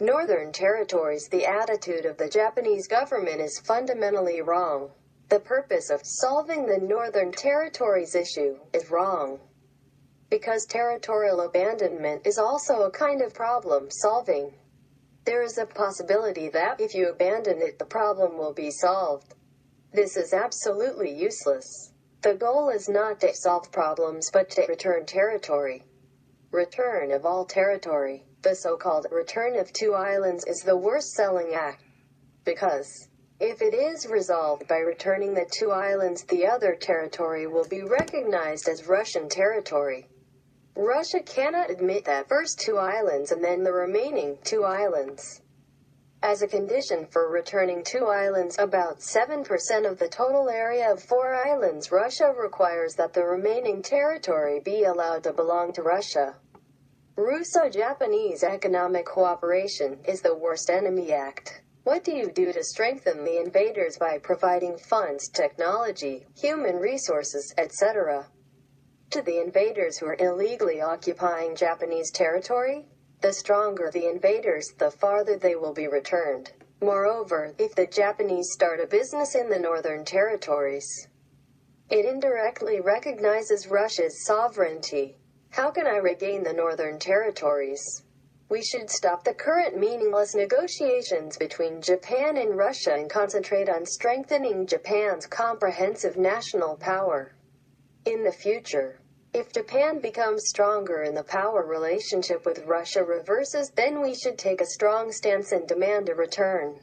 Northern territories. The attitude of the Japanese government is fundamentally wrong. The purpose of solving the Northern Territories issue is wrong. Because territorial abandonment is also a kind of problem solving. There is a possibility that if you abandon it, the problem will be solved. This is absolutely useless. The goal is not to solve problems but to return territory. Return of all territory. The so-called return of two islands is the worst-selling act. Because if it is resolved by returning the two islands, the other territory will be recognized as Russian territory. Russia cannot admit that first two islands and then the remaining two islands. As a condition for returning two islands, about 7% of the total area of 4 islands, Russia requires that the remaining territory be allowed to belong to Russia. Russo-Japanese economic cooperation is the worst enemy act. What do you do to strengthen the invaders by providing funds, technology, human resources, etc. to the invaders who are illegally occupying Japanese territory? The stronger the invaders, the farther they will be returned. Moreover, if the Japanese start a business in the Northern Territories, it indirectly recognizes Russia's sovereignty. How can I regain the Northern Territories? We should stop the current meaningless negotiations between Japan and Russia and concentrate on strengthening Japan's comprehensive national power. In the future, if Japan becomes stronger and the power relationship with Russia reverses, then we should take a strong stance and demand a return.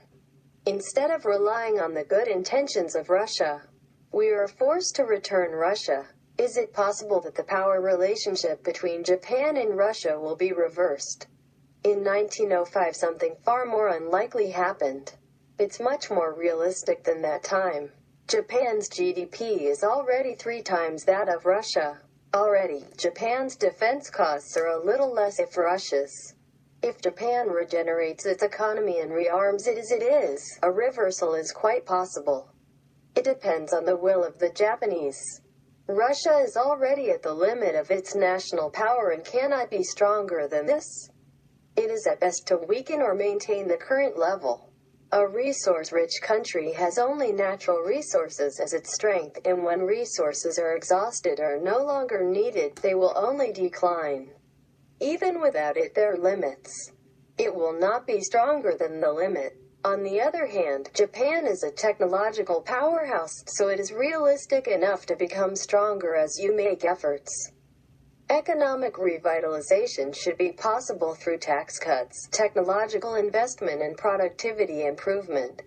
Instead of relying on the good intentions of Russia, we are forced to return Russia. Is it possible that the power relationship between Japan and Russia will be reversed? In 1905, something far more unlikely happened. It's much more realistic than that time. Japan's GDP is already 3 times that of Russia. Already, Japan's defense costs are a little less if Russia's. If Japan regenerates its economy and rearms it as it is, a reversal is quite possible. It depends on the will of the Japanese. Russia is already at the limit of its national power and cannot be stronger than this. It is at best to weaken or maintain the current level. A resource-rich country has only natural resources as its strength, and when resources are exhausted or no longer needed, they will only decline. Even without it, there are limits. It will not be stronger than the limit. On the other hand, Japan is a technological powerhouse, so it is realistic enough to become stronger as you make efforts. Economic revitalization should be possible through tax cuts, technological investment and productivity improvement.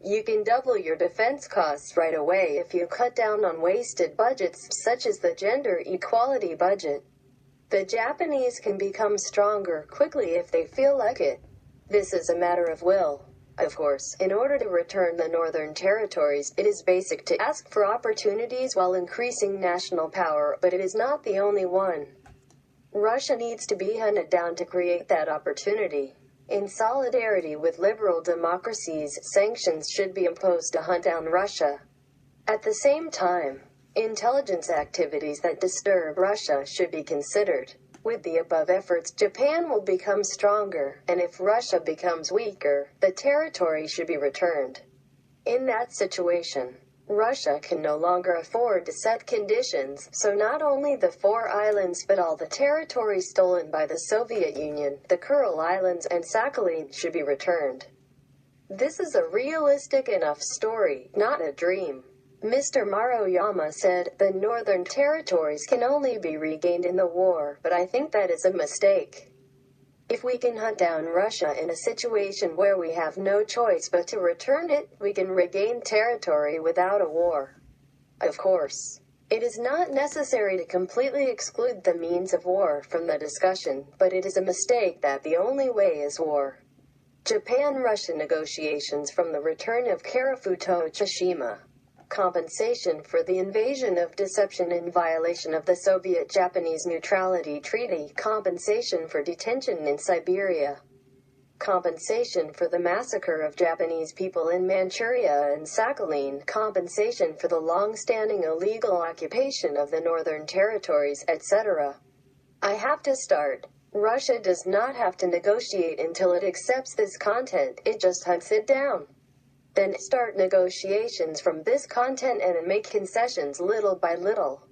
You can double your defense costs right away if you cut down on wasted budgets, such as the gender equality budget. The Japanese can become stronger quickly if they feel like it. This is a matter of will. Of course, in order to return the Northern Territories, it is basic to ask for opportunities while increasing national power, but it is not the only one. Russia needs to be hunted down to create that opportunity. In solidarity with liberal democracies, sanctions should be imposed to hunt down Russia. At the same time, intelligence activities that disturb Russia should be considered. With the above efforts, Japan will become stronger, and if Russia becomes weaker, the territory should be returned. In that situation, Russia can no longer afford to set conditions, so not only the 4 islands but all the territory stolen by the Soviet Union, the Kuril Islands and Sakhalin, should be returned. This is a realistic enough story, not a dream. Mr. Maruyama said, the Northern Territories can only be regained in the war, but I think that is a mistake. If we can hunt down Russia in a situation where we have no choice but to return it, we can regain territory without a war. Of course, it is not necessary to completely exclude the means of war from the discussion, but it is a mistake that the only way is war. Japan-Russia negotiations from the return of Karafuto Tsushima. Compensation for the invasion of deception in violation of the Soviet-Japanese Neutrality Treaty. Compensation for detention in Siberia. Compensation for the massacre of Japanese people in Manchuria and Sakhalin. Compensation for the long-standing illegal occupation of the Northern Territories, etc. I have to start. Russia does not have to negotiate until it accepts this content, it just hunts it down. Then start negotiations from this content and make concessions little by little.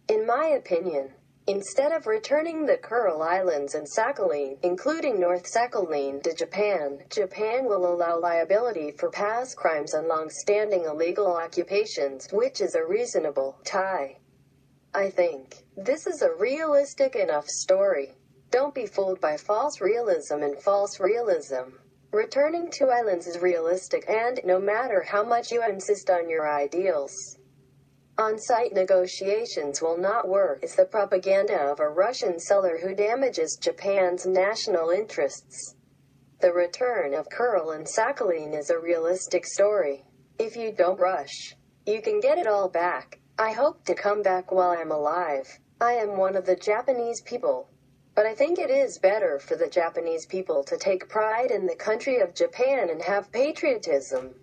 In my opinion, instead of returning the Kuril Islands and Sakhalin, including North Sakhalin, to Japan, Japan will allow liability for past crimes and long-standing illegal occupations, which is a reasonable tie. I think this is a realistic enough story. Don't be fooled by false realism and false realism. Returning two islands is realistic, and no matter how much you insist on your ideals, on-site negotiations will not work. It's the propaganda of a Russian seller who damages Japan's national interests. The return of Kuril and Sakhalin is a realistic story. If you don't rush, you can get it all back. I hope to come back while I'm alive. I am one of the Japanese people. But I think it is better for the Japanese people to take pride in the country of Japan and have patriotism.